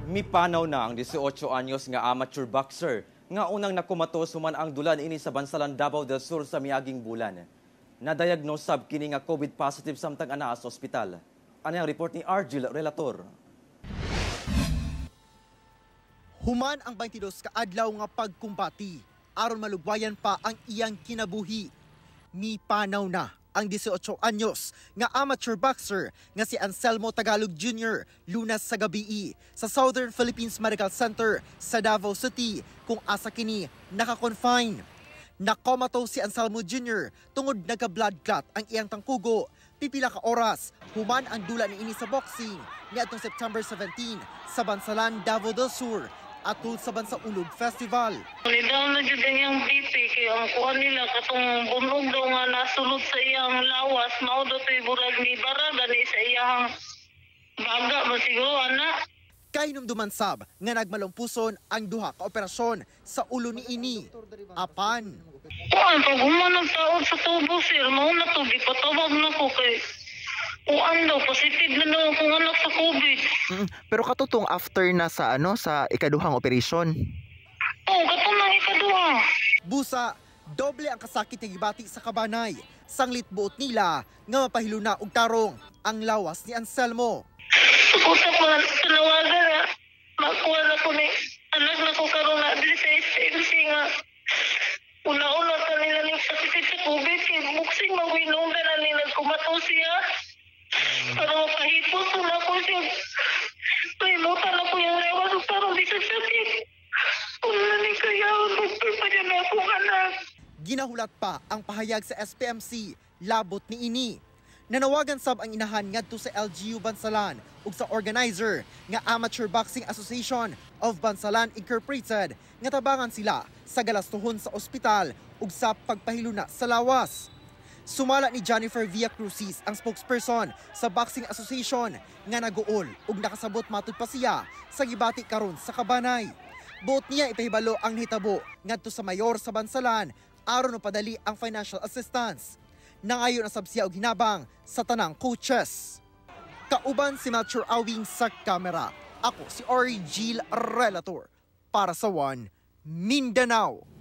Mipanaw na ang 18 anyos nga amateur boxer nga unang nakumatos human ang dulan ini sa Bansalan, Davao del Sur sa miaging bulan. Na-diagnose sab kini nga COVID positive samtang anaa sa ospital. Ano ang report ni Argil Relator? Human ang 22 ka adlaw nga pagkumbati aron malugwayan pa ang iyang kinabuhi. Mipanaw na ang 18 anyos nga amateur boxer nga si Anselmo Tagalog Jr. lunas sa gabii sa Southern Philippines Medical Center sa Davao City kung asa kini naka-confine. Nakomatose si Anselmo Jr. tungod nagka-blood clot ang iyang tangkugo. Pipila ka oras human ang dula niini sa boxing niadtong September 17 sa Bansalan, Davao del Sur atul sa Bansa Ulog Festival. Nidaw na jud ang BP kay ang kuan nila katong bunog daw nga nasulod sa iyang lawas mao daw toy burag ni barada ni sa iyang baga ba siguro ana. Kay numduman sab nga nagmalumpuson ang duha ka operasyon sa ulo ni ini. Apan kuan pag human nagtaod sa tubo sir mao na to gipatawag na ko kay kuan daw positive na daw akong anak sa COVID. Pero katutong after na sa sa ikaduhang operasyon. Oo, katong nang ikaduha. Busa, doble ang kasakit nga gibati sa kabanay. Sanglit buot nila nga mapahilo na og tarong ang lawas ni Anselmo. Usap man tanawagan na makuha na ko ni anak na ko karon na dili sa SMC nga una-una kanila ni sakit sa COVID kay boxing magwinungdan na ni nagkumato siya. Para mapahipos ko na ko siya. Paimutan na ko yung rewas parang di sa sakit. Kung nani kaya doktor pa niya na akong anak. Ginahulat pa ang pahayag sa SPMC, labot ni ini. Nanawagan sab ang inahan ngadto sa LGU Bansalan ug sa organizer nga Amateur Boxing Association of Bansalan Incorporated nga tabangan sila sa galastuhon sa ospital ug sa pagpahiluna sa lawas. Sumala ni Jennifer Villacruzis ang spokesperson sa Boxing Association nga naguol ug nakasabot matud pa siya sa gibati karon sa kabanay. Buot niya ipahibalo ang nahitabo ngadto sa mayor sa Bansalan aron mapadali ang financial assistance. Nangayon ang sabsiya og hinabang sa tanang coaches. Kauban si Melchor Awing sa kamera. Ako si Argil Relator para sa One Mindanao.